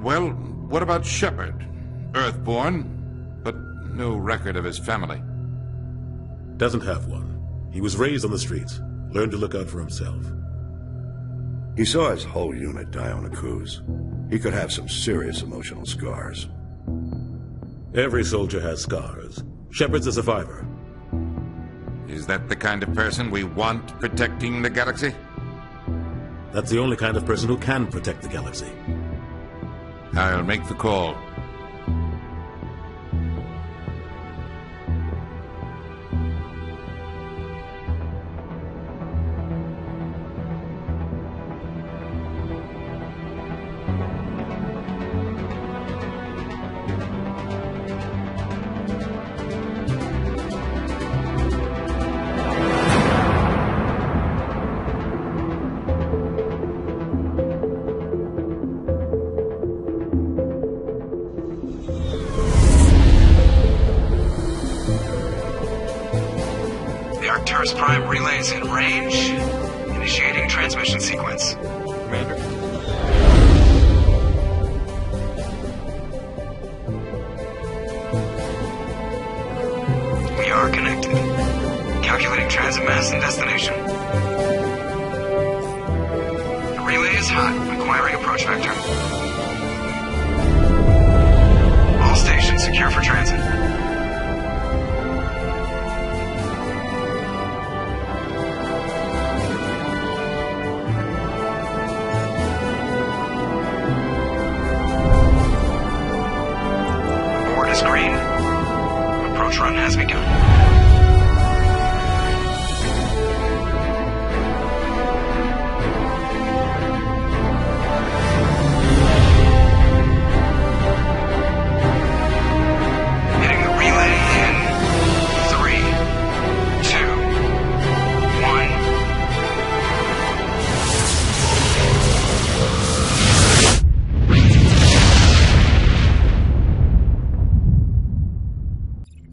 Well, what about Shepard? Earthborn, but no record of his family. Doesn't have one. He was raised on the streets. Learned to look out for himself. He saw his whole unit die on a cruise. He could have some serious emotional scars. Every soldier has scars. Shepard's a survivor. Is that the kind of person we want protecting the galaxy? That's the only kind of person who can protect the galaxy. I'll make the call. Arcturus Prime relays in range. Initiating transmission sequence. Commander? We are connected. Calculating transit mass and destination. The relay is hot, requiring approach vector. All stations secure for transit. Green. Approach run has begun. Hitting the relay in 3, 2, 1.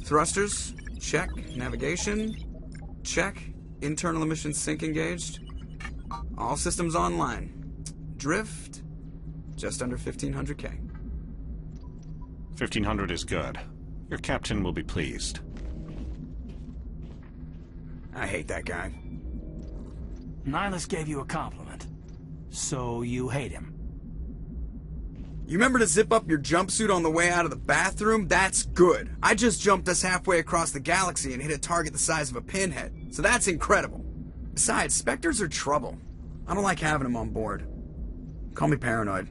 Thrusters, check. Navigation, check. Internal emission sync engaged. All systems online. Drift, just under 1500K. 1500 is good. Your captain will be pleased. I hate that guy. Nihilus gave you a compliment. So you hate him. You remember to zip up your jumpsuit on the way out of the bathroom? That's good. I just jumped us halfway across the galaxy and hit a target the size of a pinhead. So that's incredible. Besides, Spectres are trouble. I don't like having them on board. Call me paranoid.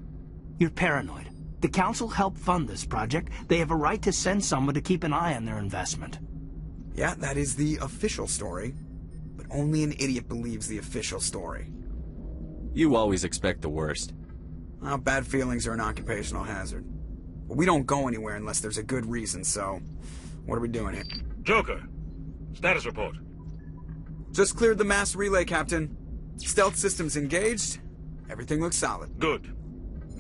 You're paranoid. The Council helped fund this project. They have a right to send someone to keep an eye on their investment. Yeah, that is the official story. But only an idiot believes the official story. You always expect the worst. Well, bad feelings are an occupational hazard. But we don't go anywhere unless there's a good reason, so... what are we doing here? Joker, status report. Just cleared the mass relay, Captain. Stealth systems engaged. Everything looks solid. Good.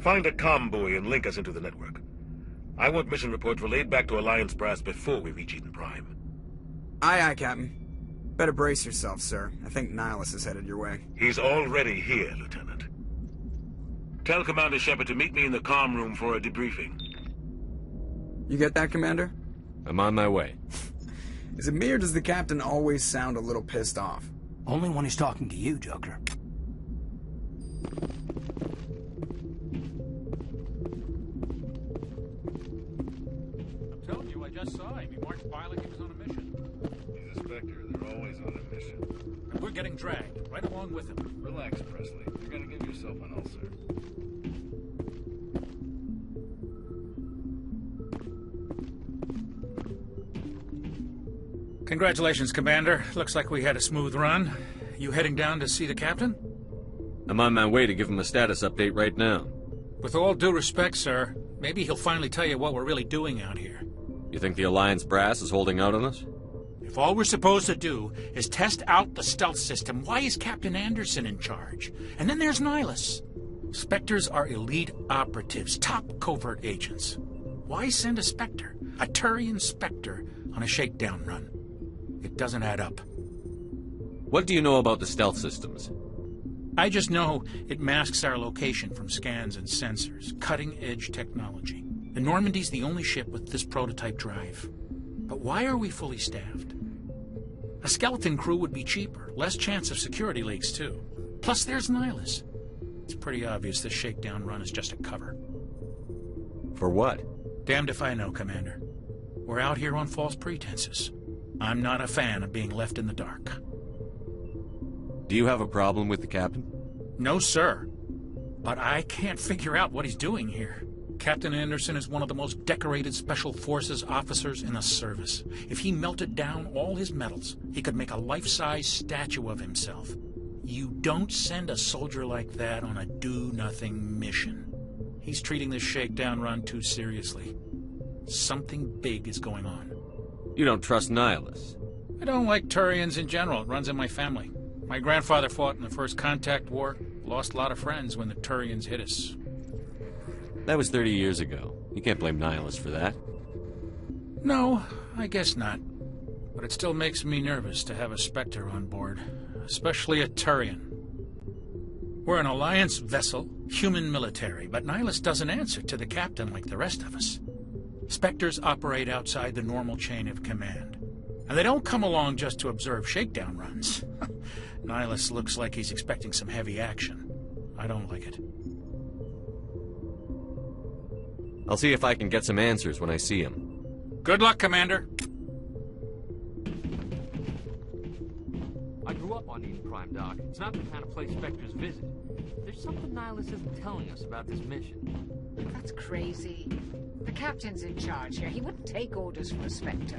Find a comm buoy and link us into the network. I want mission reports relayed back to Alliance Brass before we reach Eden Prime. Aye, aye, Captain. Better brace yourself, sir. I think Nihilus is headed your way. He's already here, Lieutenant. Tell Commander Shepard to meet me in the comm room for a debriefing. You get that, Commander? I'm on my way. Is it me or does the Captain always sound a little pissed off? Only when he's talking to you, Joker. I'm telling you, I just saw him. He marched by like he was on a mission. He's a Spectre. They're always on a mission. And we're getting dragged, right along with him. Relax, Presley. You're gonna give yourself an ulcer. Congratulations, Commander. Looks like we had a smooth run. You heading down to see the Captain? I'm on my way to give him a status update right now. With all due respect, sir, maybe he'll finally tell you what we're really doing out here. You think the Alliance Brass is holding out on us? If all we're supposed to do is test out the stealth system, why is Captain Anderson in charge? And then there's Nihilus. Spectres are elite operatives, top covert agents. Why send a Spectre, a Turian Spectre, on a shakedown run? It doesn't add up. What do you know about the stealth systems? I just know it masks our location from scans and sensors. Cutting-edge technology. The Normandy's the only ship with this prototype drive. But why are we fully staffed? A skeleton crew would be cheaper. Less chance of security leaks, too. Plus, there's Nihilus. It's pretty obvious this shakedown run is just a cover. For what? Damned if I know, Commander. We're out here on false pretenses. I'm not a fan of being left in the dark. Do you have a problem with the captain? No, sir. But I can't figure out what he's doing here. Captain Anderson is one of the most decorated Special Forces officers in the service. If he melted down all his medals, he could make a life-size statue of himself. You don't send a soldier like that on a do-nothing mission. He's treating this shakedown run too seriously. Something big is going on. You don't trust Nihilus? I don't like Turians in general. It runs in my family. My grandfather fought in the First Contact War. Lost a lot of friends when the Turians hit us. That was 30 years ago. You can't blame Nihilus for that. No, I guess not. But it still makes me nervous to have a Spectre on board. Especially a Turian. We're an Alliance vessel, human military, but Nihilus doesn't answer to the captain like the rest of us. Spectres operate outside the normal chain of command. And they don't come along just to observe shakedown runs. Nihilus looks like he's expecting some heavy action. I don't like it. I'll see if I can get some answers when I see him. Good luck, Commander. I grew up on Eden Prime, Doc. It's not the kind of place Spectres visit. There's something Nihilus isn't telling us about this mission. That's crazy. The captain's in charge here. He wouldn't take orders from a Spectre.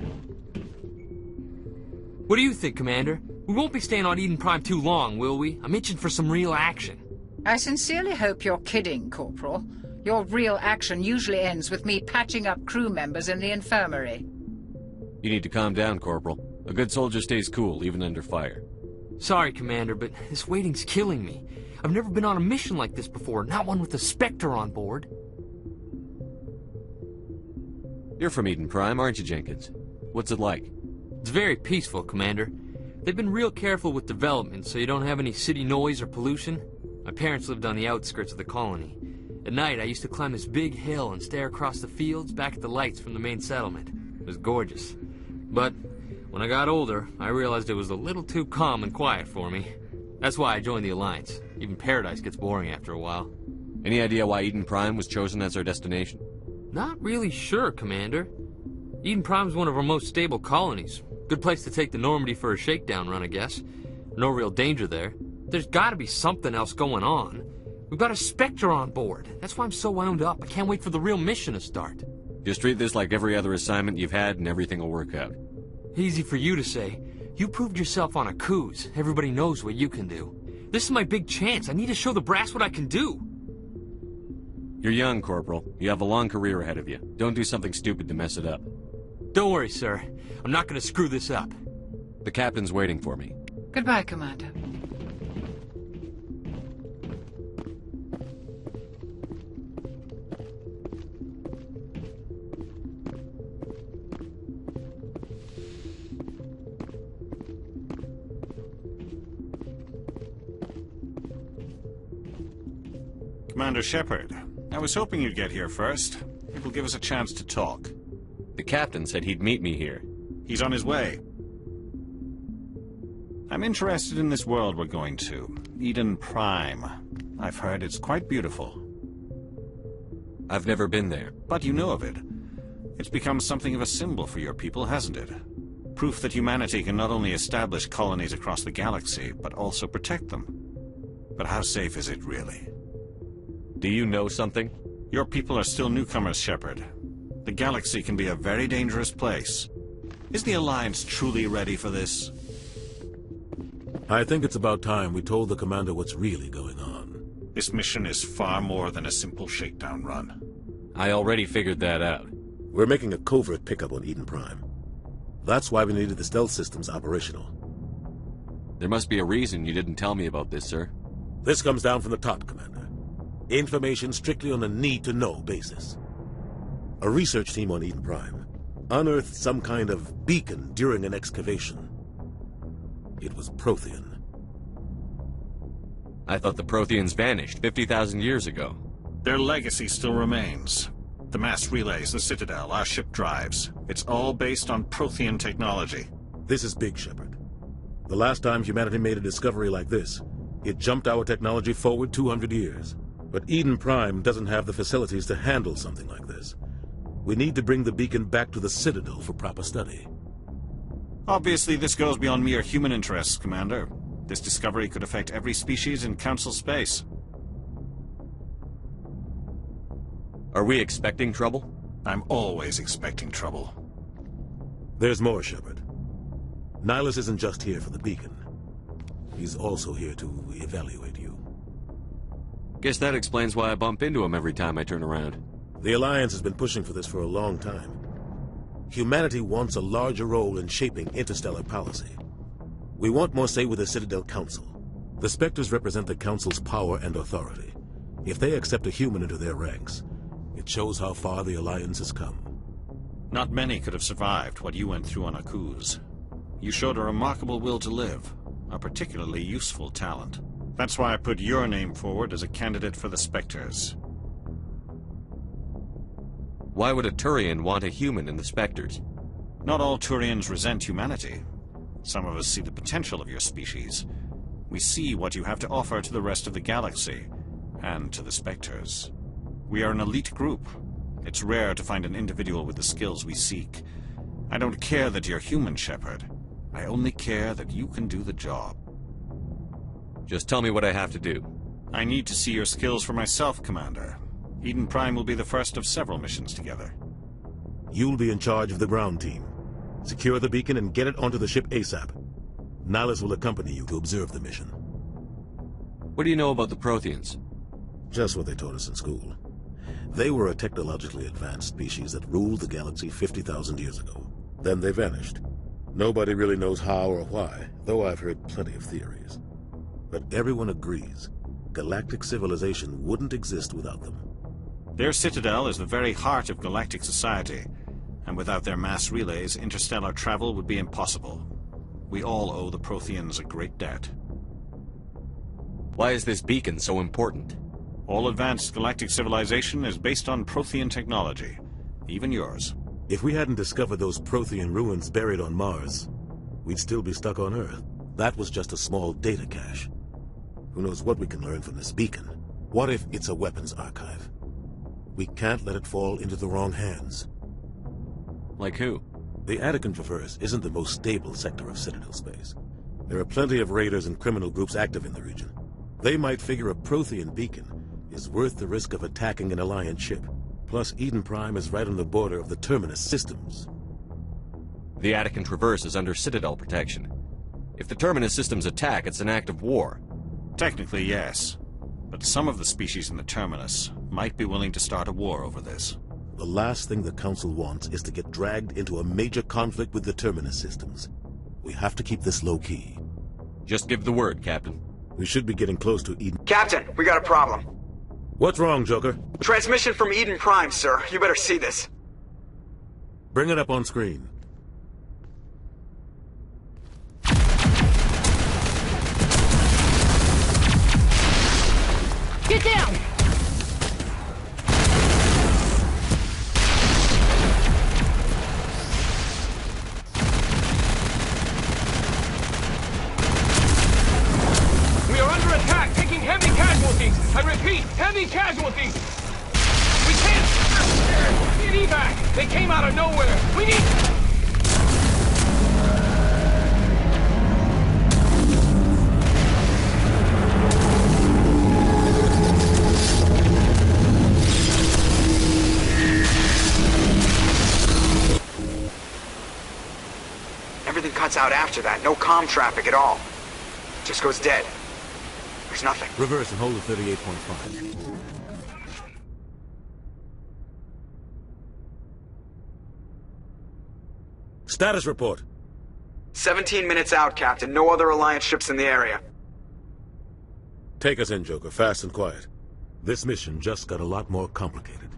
What do you think, Commander? We won't be staying on Eden Prime too long, will we? I'm itching for some real action. I sincerely hope you're kidding, Corporal. Your real action usually ends with me patching up crew members in the infirmary. You need to calm down, Corporal. A good soldier stays cool, even under fire. Sorry, Commander, but this waiting's killing me. I've never been on a mission like this before, not one with a Spectre on board. You're from Eden Prime, aren't you, Jenkins? What's it like? It's very peaceful, Commander. They've been real careful with development, so you don't have any city noise or pollution. My parents lived on the outskirts of the colony. At night, I used to climb this big hill and stare across the fields back at the lights from the main settlement. It was gorgeous. But when I got older, I realized it was a little too calm and quiet for me. That's why I joined the Alliance. Even Paradise gets boring after a while. Any idea why Eden Prime was chosen as our destination? Not really sure, Commander. Eden Prime's one of our most stable colonies. Good place to take the Normandy for a shakedown run, I guess. No real danger there. There's gotta be something else going on. We've got a Spectre on board. That's why I'm so wound up. I can't wait for the real mission to start. Just treat this like every other assignment you've had and everything will work out. Easy for you to say. You proved yourself on Akuz. Everybody knows what you can do. This is my big chance. I need to show the brass what I can do. You're young, Corporal. You have a long career ahead of you. Don't do something stupid to mess it up. Don't worry, sir. I'm not gonna screw this up. The captain's waiting for me. Goodbye, Commander. Commander Shepard, I was hoping you'd get here first. It will give us a chance to talk. The captain said he'd meet me here. He's on his way. I'm interested in this world we're going to, Eden Prime. I've heard it's quite beautiful. I've never been there. But you know of it. It's become something of a symbol for your people, hasn't it? Proof that humanity can not only establish colonies across the galaxy, but also protect them. But how safe is it, really? Do you know something? Your people are still newcomers, Shepard. The galaxy can be a very dangerous place. Is the Alliance truly ready for this? I think it's about time we told the commander what's really going on. This mission is far more than a simple shakedown run. I already figured that out. We're making a covert pickup on Eden Prime. That's why we needed the stealth systems operational. There must be a reason you didn't tell me about this, sir. This comes down from the top, Commander. Information strictly on a need-to-know basis. A research team on Eden Prime unearthed some kind of beacon during an excavation. It was Prothean. I thought the Protheans vanished 50,000 years ago. Their legacy still remains. The mass relays, the Citadel, our ship drives. It's all based on Prothean technology. This is big, Shepard. The last time humanity made a discovery like this, it jumped our technology forward 200 years. But Eden Prime doesn't have the facilities to handle something like this. We need to bring the beacon back to the Citadel for proper study. Obviously, this goes beyond mere human interests, Commander. This discovery could affect every species in Council space. Are we expecting trouble? I'm always expecting trouble. There's more, Shepard. Nihilus isn't just here for the beacon. He's also here to evaluate you. Guess that explains why I bump into him every time I turn around. The Alliance has been pushing for this for a long time. Humanity wants a larger role in shaping interstellar policy. We want more say with the Citadel Council. The Spectres represent the Council's power and authority. If they accept a human into their ranks, it shows how far the Alliance has come. Not many could have survived what you went through on Akuz. You showed a remarkable will to live, a particularly useful talent. That's why I put your name forward as a candidate for the Spectres. Why would a Turian want a human in the Spectres? Not all Turians resent humanity. Some of us see the potential of your species. We see what you have to offer to the rest of the galaxy, and to the Spectres. We are an elite group. It's rare to find an individual with the skills we seek. I don't care that you're human, Shepard. I only care that you can do the job. Just tell me what I have to do. I need to see your skills for myself, Commander. Eden Prime will be the first of several missions together. You'll be in charge of the ground team. Secure the beacon and get it onto the ship ASAP. Nihilus will accompany you to observe the mission. What do you know about the Protheans? Just what they taught us in school. They were a technologically advanced species that ruled the galaxy 50,000 years ago. Then they vanished. Nobody really knows how or why, though I've heard plenty of theories. But everyone agrees, galactic civilization wouldn't exist without them. Their citadel is the very heart of galactic society, and without their mass relays, interstellar travel would be impossible. We all owe the Protheans a great debt. Why is this beacon so important? All advanced galactic civilization is based on Prothean technology, even yours. If we hadn't discovered those Prothean ruins buried on Mars, we'd still be stuck on Earth. That was just a small data cache. Who knows what we can learn from this beacon? What if it's a weapons archive? We can't let it fall into the wrong hands. Like who? The Attican Traverse isn't the most stable sector of Citadel space. There are plenty of raiders and criminal groups active in the region. They might figure a Prothean beacon is worth the risk of attacking an Alliance ship. Plus, Eden Prime is right on the border of the Terminus systems. The Attican Traverse is under Citadel protection. If the Terminus systems attack, it's an act of war. Technically, yes. But some of the species in the Terminus might be willing to start a war over this. The last thing the Council wants is to get dragged into a major conflict with the Terminus systems. We have to keep this low-key. Just give the word, Captain. We should be getting close to Eden. Captain, we got a problem. What's wrong, Joker? Transmission from Eden Prime, sir. You better see this. Bring it up on screen. Get down! We are under attack, taking heavy casualties. I repeat, heavy casualties. We can't get evac. They came out of nowhere. We need... Everything cuts out after that. No comm traffic at all. Just goes dead. There's nothing. Reverse and hold the 38.5. Status report. 17 minutes out, Captain. No other Alliance ships in the area. Take us in, Joker. Fast and quiet. This mission just got a lot more complicated.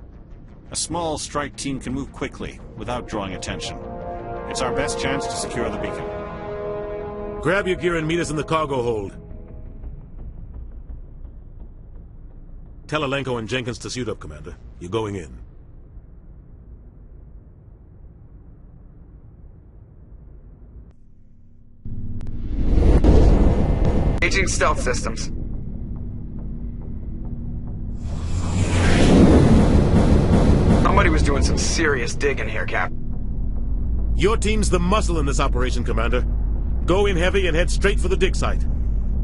A small strike team can move quickly, without drawing attention. It's our best chance to secure the beacon. Grab your gear and meet us in the cargo hold. Tell Alenko and Jenkins to suit up, Commander. You're going in. Aging stealth systems. Somebody was doing some serious digging here, Cap. Your team's the muscle in this operation, Commander. Go in heavy and head straight for the dig site.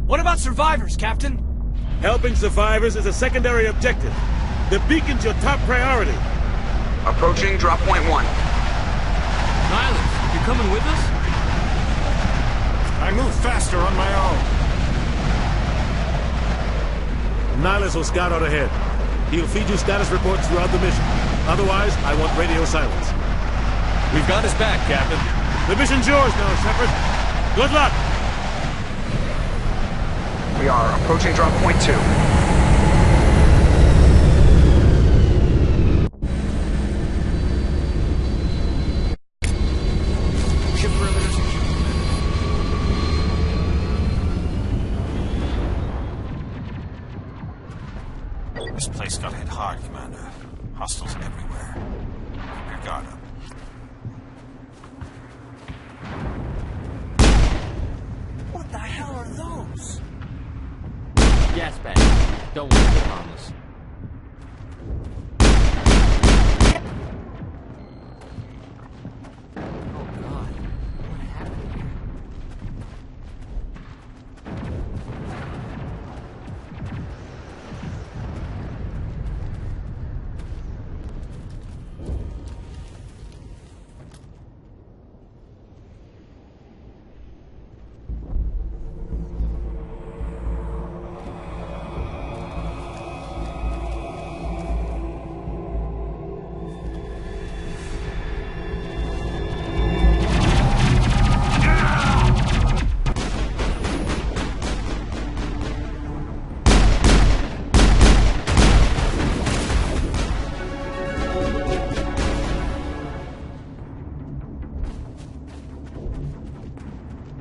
What about survivors, Captain? Helping survivors is a secondary objective. The beacon's your top priority. Approaching drop point 1. Nihilus, you coming with us? I move faster on my own. Nihilus will scout out ahead. He'll feed you status reports throughout the mission. Otherwise, I want radio silence. We've got his back, Captain. The mission's yours now, Shepard. Good luck! We are approaching drop point 2. This place got hit hard, Commander. Hostiles everywhere. Keep your guard up. What the hell are those? Gas bags. Don't worry, they're harmless. Oh God, what happened here?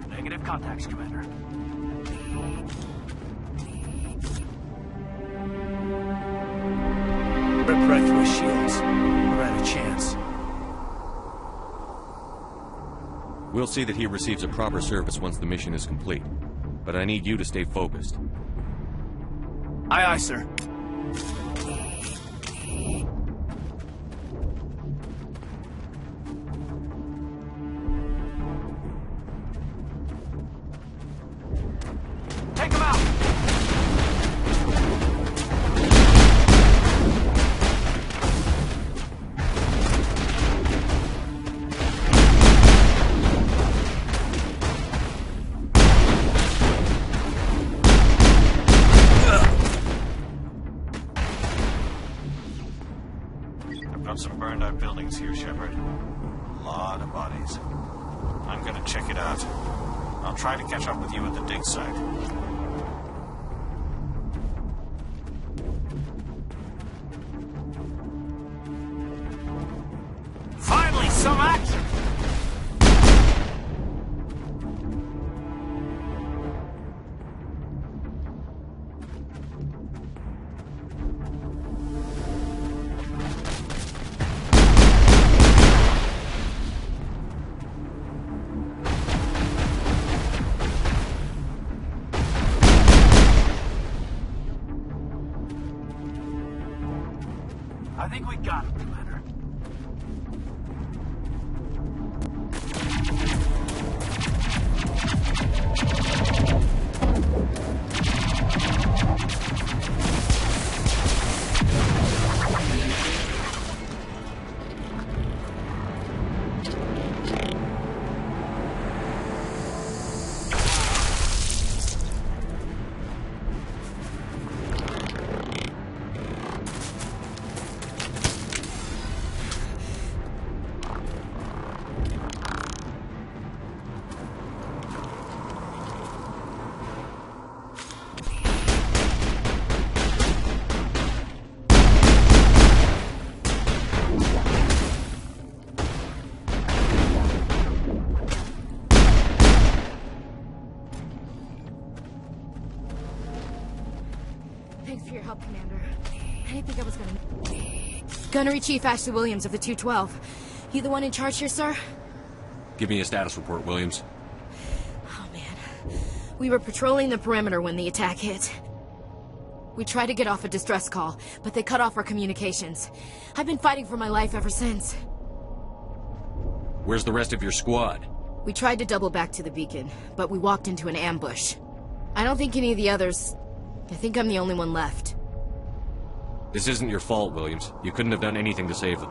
Negative contacts, Commander. Rip right through his shields. We're out of chance. We'll see that he receives a proper service once the mission is complete. But I need you to stay focused. Aye, aye, sir. Take him out! I've got some burned out buildings here, Shepard. A lot of bodies. I'm gonna check it out. I'll try to catch up with you at the dig site. Finally, some action! I think we got him, Commander. Thanks for your help, Commander. I didn't think I was gonna... Gunnery Chief Ashley Williams of the 212. You the one in charge here, sir? Give me a status report, Williams. Oh, man. We were patrolling the perimeter when the attack hit. We tried to get off a distress call, but they cut off our communications. I've been fighting for my life ever since. Where's the rest of your squad? We tried to double back to the beacon, but we walked into an ambush. I don't think any of the others... I think I'm the only one left. This isn't your fault, Williams. You couldn't have done anything to save them.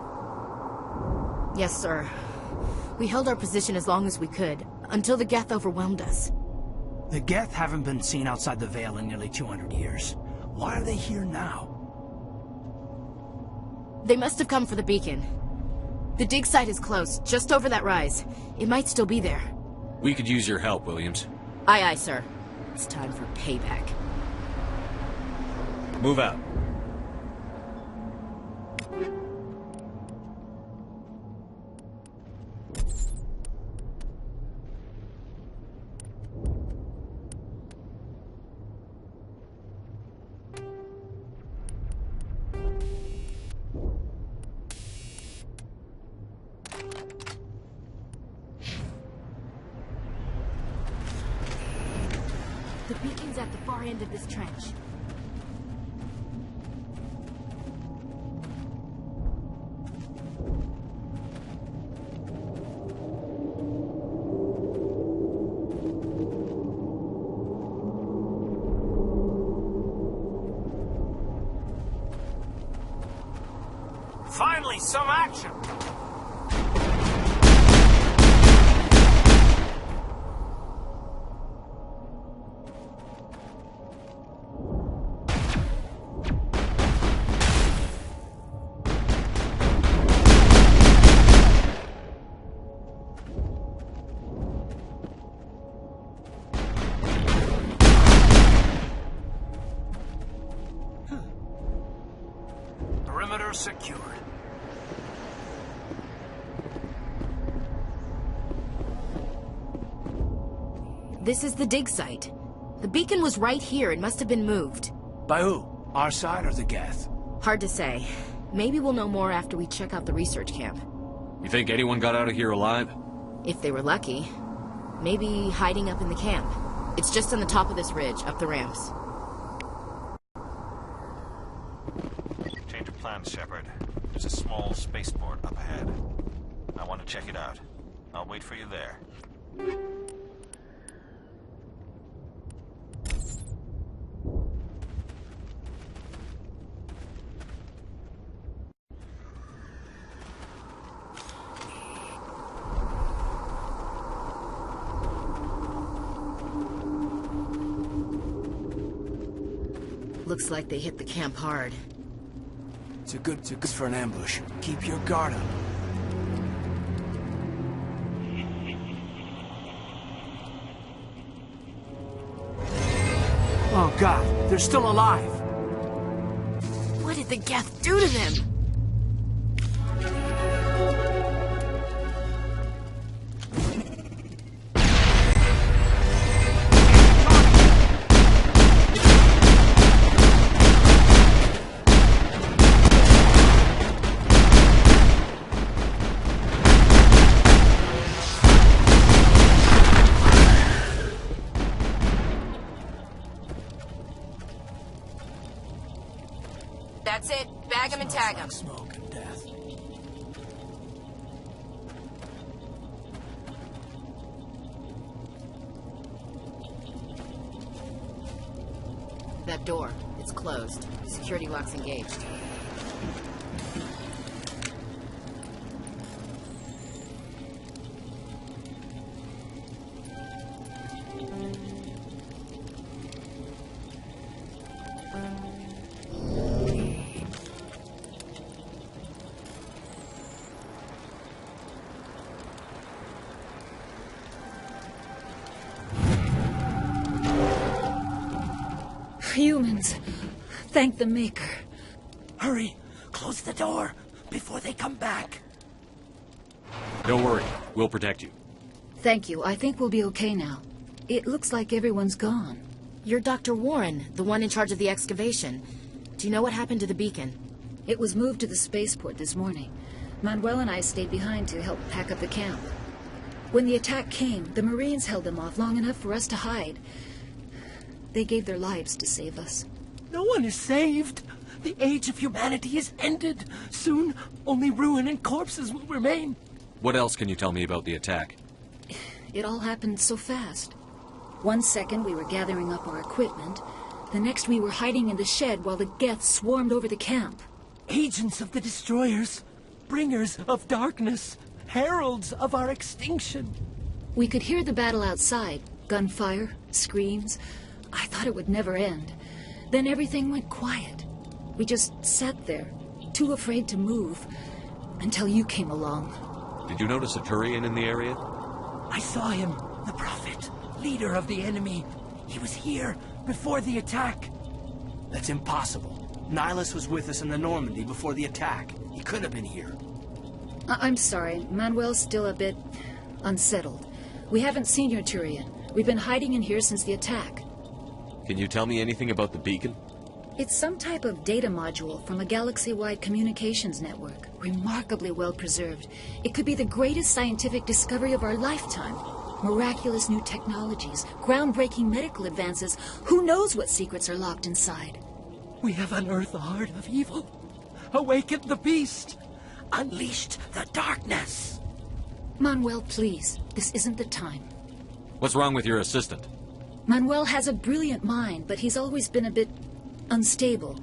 Yes, sir. We held our position as long as we could, until the Geth overwhelmed us. The Geth haven't been seen outside the Veil in nearly 200 years. Why are they here now? They must have come for the beacon. The dig site is close, just over that rise. It might still be there. We could use your help, Williams. Aye, aye, sir. It's time for payback. Move out. The beacon's at the far end of this trench. Finally, some action! Perimeter secured. This is the dig site. The beacon was right here. It must have been moved. By who? Our side or the Geth? Hard to say. Maybe we'll know more after we check out the research camp. You think anyone got out of here alive? If they were lucky. Maybe hiding up in the camp. It's just on the top of this ridge, up the ramps. Change of plans, Shepard. There's a small spaceport up ahead. I want to check it out. I'll wait for you there. Looks like they hit the camp hard. It's a good for an ambush. Keep your guard up. Oh God, they're still alive. What did the Geth do to them? That's it. Bag 'em and tag 'em. Smoke and death. That door. It's closed. Security lock's engaged. Humans. Thank the Maker. Hurry! Close the door before they come back. Don't worry. We'll protect you. Thank you. I think we'll be okay now. It looks like everyone's gone. You're Dr. Warren, the one in charge of the excavation. Do you know what happened to the beacon? It was moved to the spaceport this morning. Manuel and I stayed behind to help pack up the camp. When the attack came, the Marines held them off long enough for us to hide. They gave their lives to save us. No one is saved. The age of humanity is ended. Soon, only ruin and corpses will remain. What else can you tell me about the attack? It all happened so fast. 1 second we were gathering up our equipment. The next we were hiding in the shed while the Geth swarmed over the camp. Agents of the Destroyers. Bringers of darkness. Heralds of our extinction. We could hear the battle outside. Gunfire, screams. I thought it would never end. Then everything went quiet. We just sat there, too afraid to move, until you came along. Did you notice a Turian in the area? I saw him, the Prophet, leader of the enemy. He was here before the attack. That's impossible. Nihilus was with us in the Normandy before the attack. He couldn't have been here. I'm sorry. Manuel's still a bit unsettled. We haven't seen your Turian. We've been hiding in here since the attack. Can you tell me anything about the beacon? It's some type of data module from a galaxy-wide communications network. Remarkably well preserved. It could be the greatest scientific discovery of our lifetime. Miraculous new technologies, groundbreaking medical advances. Who knows what secrets are locked inside? We have unearthed the heart of evil, awakened the beast, unleashed the darkness. Manuel, please. This isn't the time. What's wrong with your assistant? Manuel has a brilliant mind, but he's always been a bit unstable.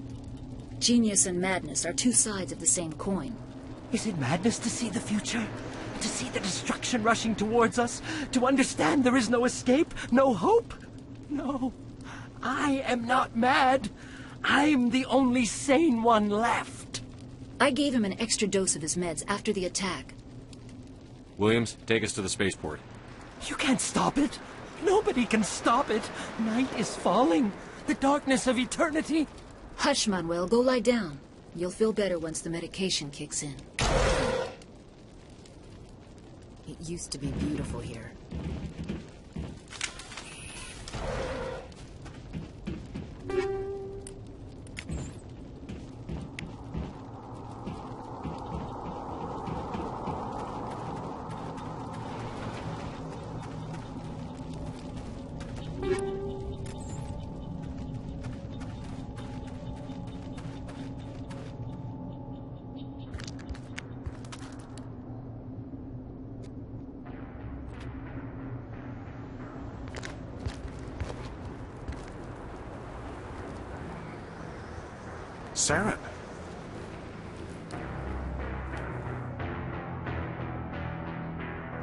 Genius and madness are two sides of the same coin. Is it madness to see the future? To see the destruction rushing towards us? To understand there is no escape? No hope? No. I am not mad. I'm the only sane one left. I gave him an extra dose of his meds after the attack. Williams, take us to the spaceport. You can't stop it. Nobody can stop it. Night is falling. The darkness of eternity. Hush, Manuel. Go lie down. You'll feel better once the medication kicks in. It used to be beautiful here. Saren.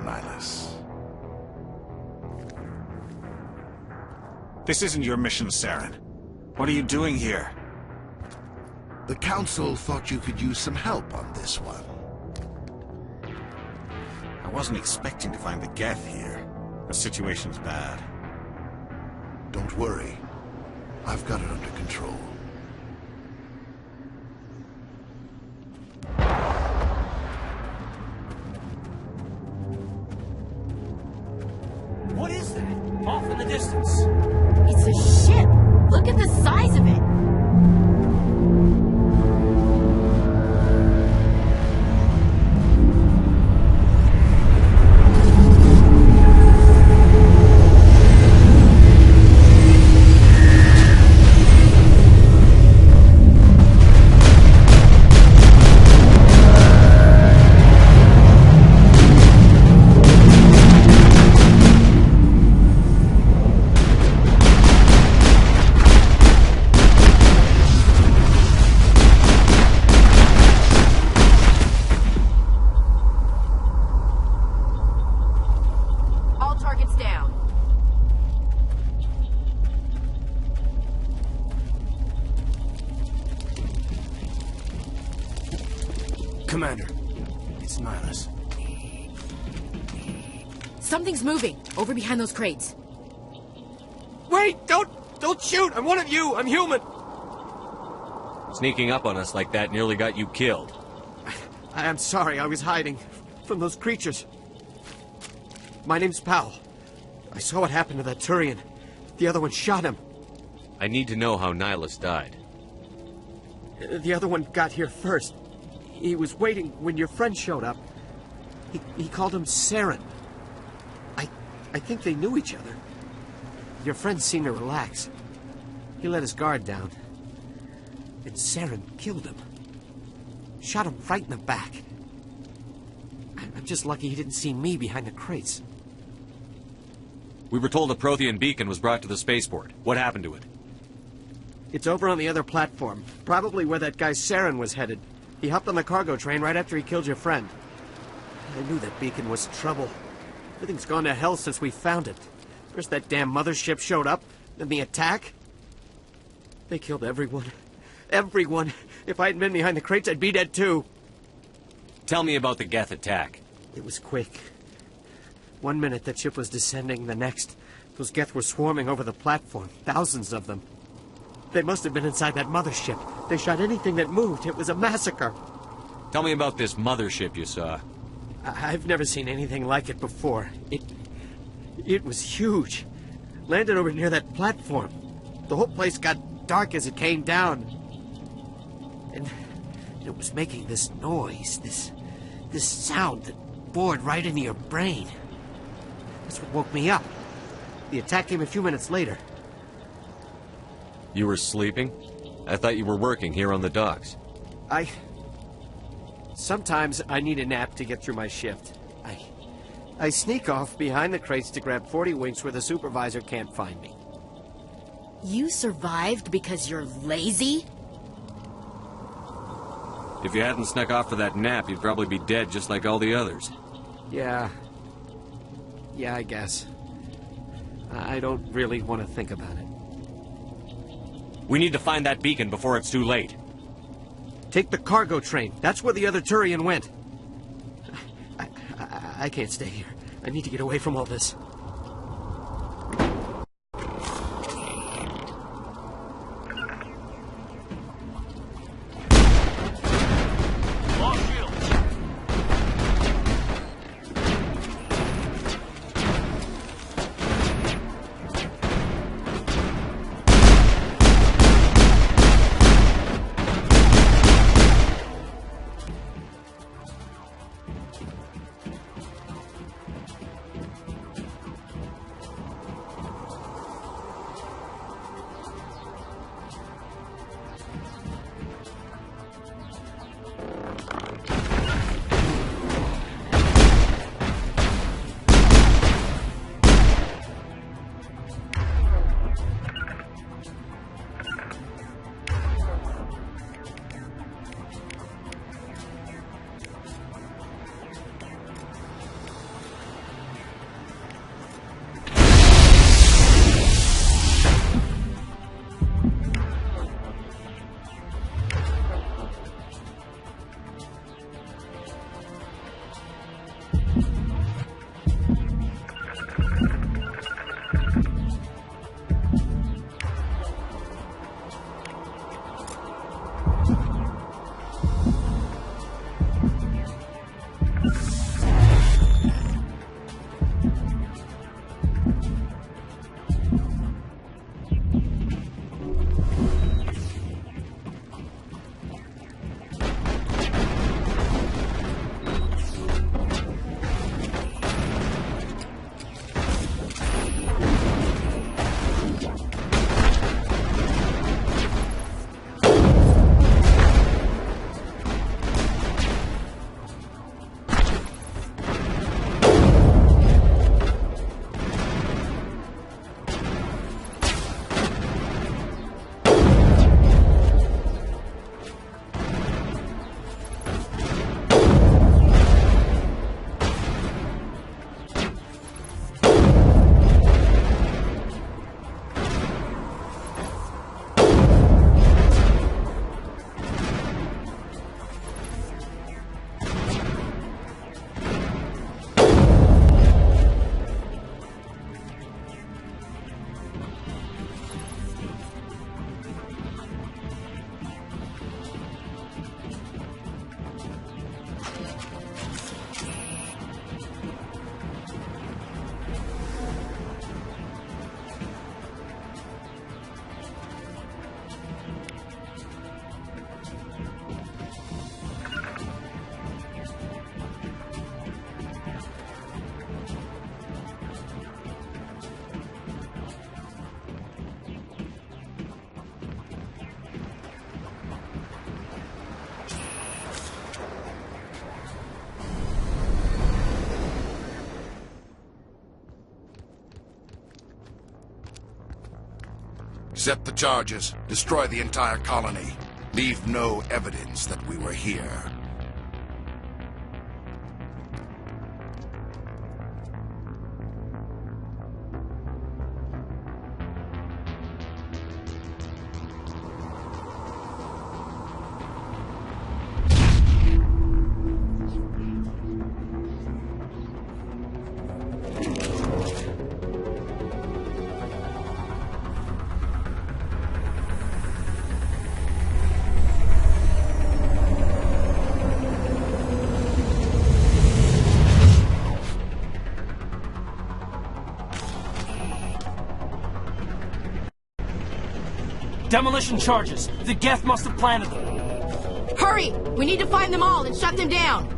Nihilus. This isn't your mission, Saren. What are you doing here? The Council thought you could use some help on this one. I wasn't expecting to find the Geth here. The situation's bad. Don't worry. I've got it under control. What is that? Off in the distance. It's a ship. Look at the size of it. Commander, it's Nihilus. Something's moving, over behind those crates. Wait! Don't shoot! I'm one of you! I'm human! Sneaking up on us like that nearly got you killed. I'm sorry, I was hiding from those creatures. My name's Powell. I saw what happened to that Turian. The other one shot him. I need to know how Nihilus died. The other one got here first. He was waiting when your friend showed up. He called him Saren. I think they knew each other. Your friend seemed to relax. He let his guard down. And Saren killed him. Shot him right in the back. I'm just lucky he didn't see me behind the crates. We were told a Prothean beacon was brought to the spaceport. What happened to it? It's over on the other platform. Probably where that guy Saren was headed. He hopped on the cargo train right after he killed your friend. I knew that beacon was trouble. Everything's gone to hell since we found it. First that damn mothership showed up, then the attack. They killed everyone. Everyone. If I hadn't been behind the crates, I'd be dead too. Tell me about the Geth attack. It was quick. 1 minute that ship was descending, the next, those Geth were swarming over the platform. Thousands of them. They must have been inside that mothership. They shot anything that moved. It was a massacre. Tell me about this mothership you saw. I've never seen anything like it before. It was huge. Landed over near that platform. The whole place got dark as it came down. And it was making this noise, this sound that bored right into your brain. That's what woke me up. The attack came a few minutes later. You were sleeping? I thought you were working here on the docks. Sometimes I need a nap to get through my shift. I sneak off behind the crates to grab 40 winks where the supervisor can't find me. You survived because you're lazy? If you hadn't snuck off for that nap, you'd probably be dead just like all the others. Yeah, I guess. I don't really want to think about it. We need to find that beacon before it's too late. Take the cargo train. That's where the other Turian went. I can't stay here. I need to get away from all this. Accept the charges. Destroy the entire colony. Leave no evidence that we were here. Demolition charges. The Geth must have planted them. Hurry! We need to find them all and shut them down!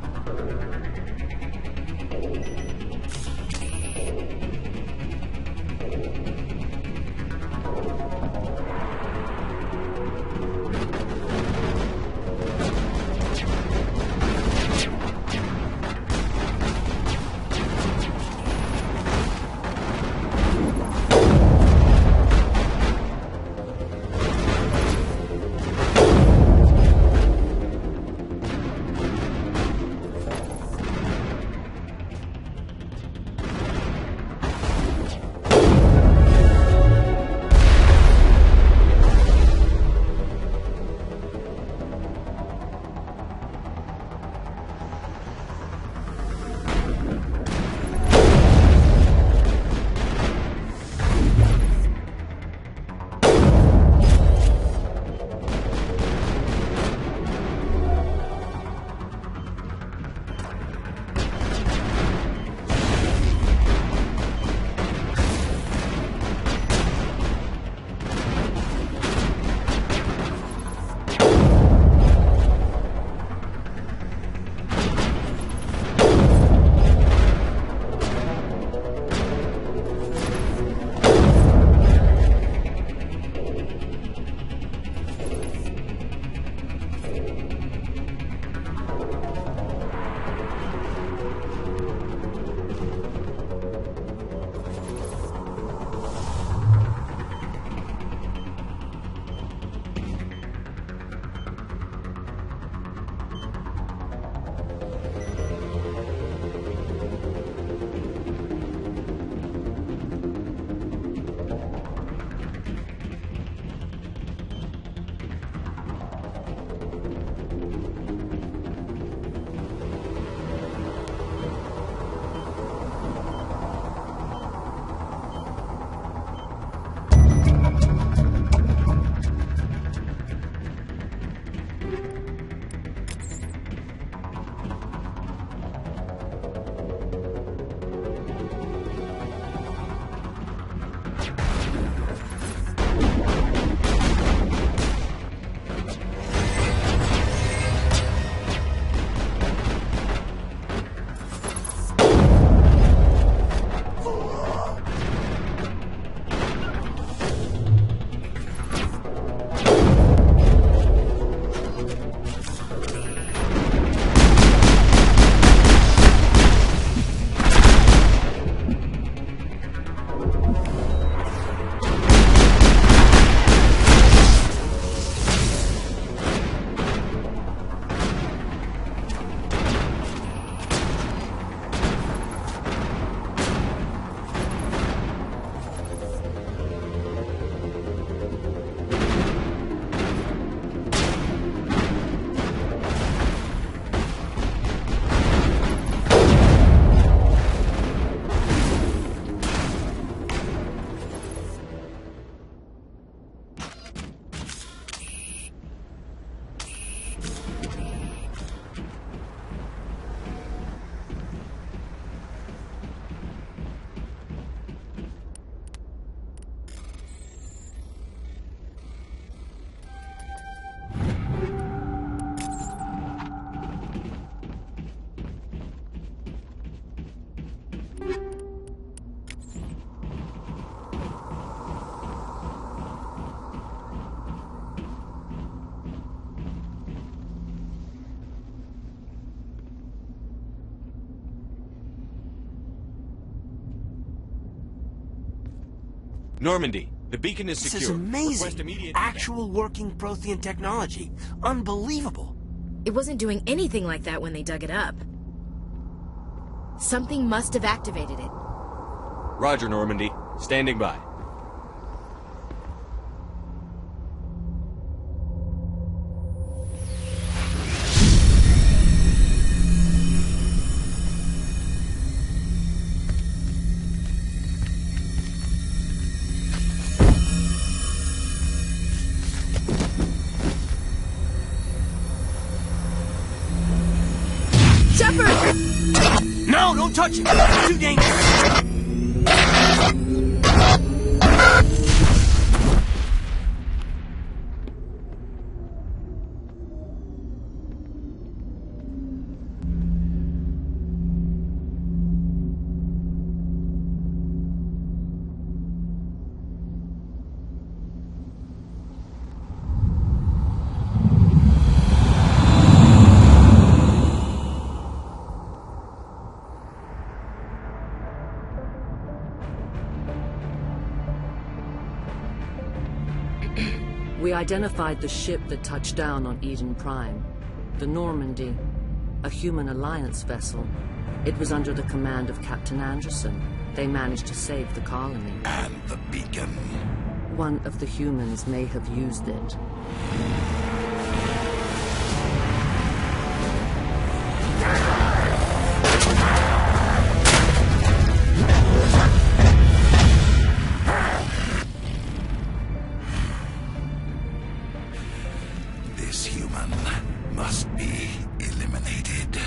Normandy, The beacon is This secure. is amazing. Request immediate Actual working Prothean technology. Unbelievable. It wasn't doing anything like that when they dug it up. Something must have activated it. Roger, Normandy. Standing by. No, don't touch it! It's too dangerous! We identified the ship that touched down on Eden Prime. The Normandy, a human alliance vessel. It was under the command of Captain Anderson. They managed to save the colony. And the beacon. One of the humans may have used it. This human must be eliminated.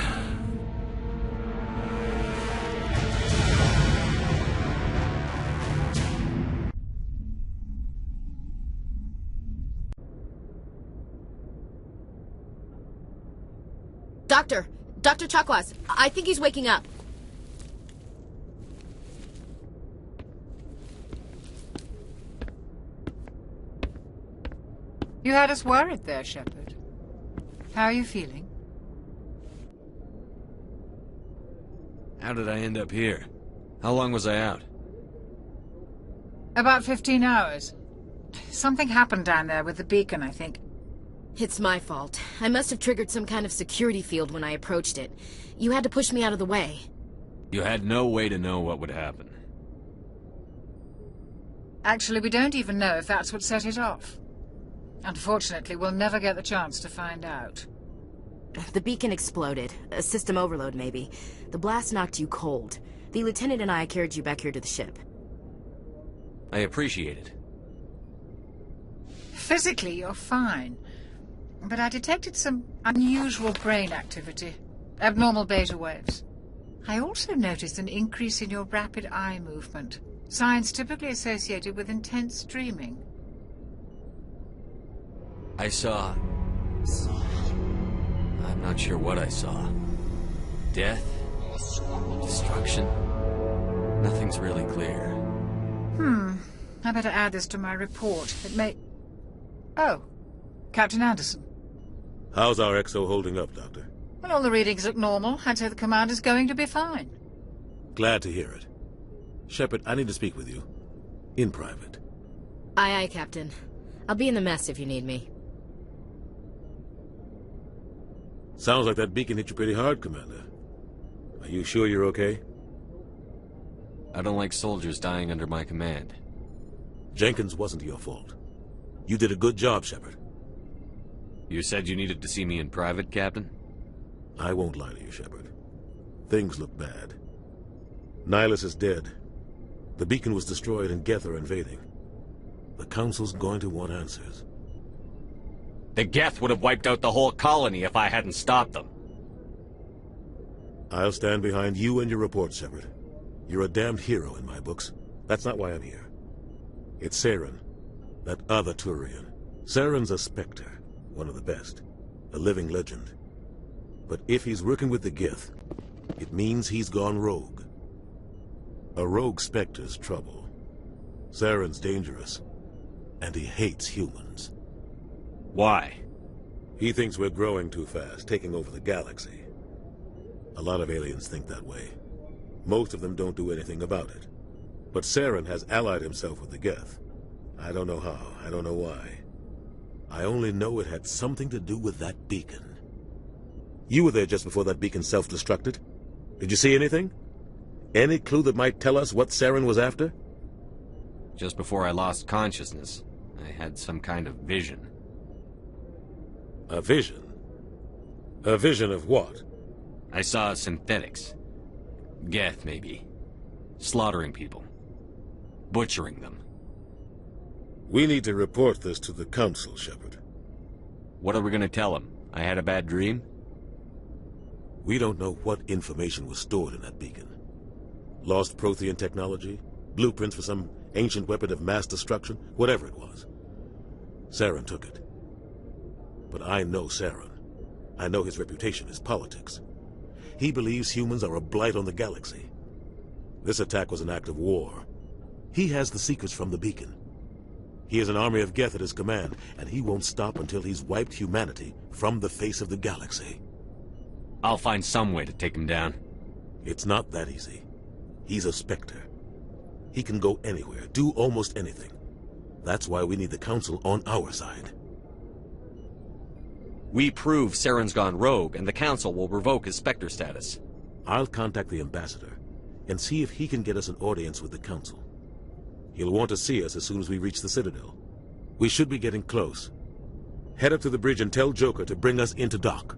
Dr. Chakwas, I think he's waking up. You had us worried there, Shepard. How are you feeling? How did I end up here? How long was I out? About 15 hours. Something happened down there with the beacon, I think. It's my fault. I must have triggered some kind of security field when I approached it. You had to push me out of the way. You had no way to know what would happen. Actually, we don't even know if that's what set it off. Unfortunately, we'll never get the chance to find out. The beacon exploded. A system overload, maybe. The blast knocked you cold. The lieutenant and I carried you back here to the ship. I appreciate it. Physically, you're fine. But I detected some unusual brain activity. Abnormal beta waves. I also noticed an increase in your rapid eye movement. Signs typically associated with intense dreaming. I saw... I'm not sure what I saw. Death? Destruction? Nothing's really clear. I better add this to my report. It may... Oh, Captain Anderson. How's our XO holding up, Doctor? Well, all the readings look normal. I'd say the commander's going to be fine. Glad to hear it. Shepard, I need to speak with you. In private. Aye, Captain. I'll be in the mess if you need me. Sounds like that beacon hit you pretty hard, Commander. Are you sure you're okay? I don't like soldiers dying under my command. Jenkins wasn't your fault. You did a good job, Shepard. You said you needed to see me in private, Captain? I won't lie to you, Shepard. Things look bad. Nihilus is dead. The beacon was destroyed and Geth are invading. The Council's going to want answers. The Geth would have wiped out the whole colony if I hadn't stopped them. I'll stand behind you and your report, Shepard. You're a damned hero in my books. That's not why I'm here. It's Saren, that other Turian. Saren's a Spectre, one of the best. A living legend. But if he's working with the Geth, it means he's gone rogue. A rogue Spectre's trouble. Saren's dangerous, and he hates humans. Why? He thinks we're growing too fast, taking over the galaxy. A lot of aliens think that way. Most of them don't do anything about it. But Saren has allied himself with the Geth. I don't know how. I don't know why. I only know it had something to do with that beacon. You were there just before that beacon self-destructed. Did you see anything? Any clue that might tell us what Saren was after? Just before I lost consciousness, I had some kind of vision. A vision? A vision of what? I saw synthetics. Geth, maybe. Slaughtering people. Butchering them. We need to report this to the Council, Shepard. What are we gonna tell them? I had a bad dream? We don't know what information was stored in that beacon. Lost Prothean technology? Blueprints for some ancient weapon of mass destruction? Whatever it was. Saren took it. But I know Saren. I know his reputation is politics. He believes humans are a blight on the galaxy. This attack was an act of war. He has the secrets from the beacon. He has an army of Geth at his command, and he won't stop until he's wiped humanity from the face of the galaxy. I'll find some way to take him down. It's not that easy. He's a Spectre. He can go anywhere, do almost anything. That's why we need the Council on our side. We prove Saren's gone rogue, and the Council will revoke his Spectre status. I'll contact the Ambassador, and see if he can get us an audience with the Council. He'll want to see us as soon as we reach the Citadel. We should be getting close. Head up to the bridge and tell Joker to bring us into dock.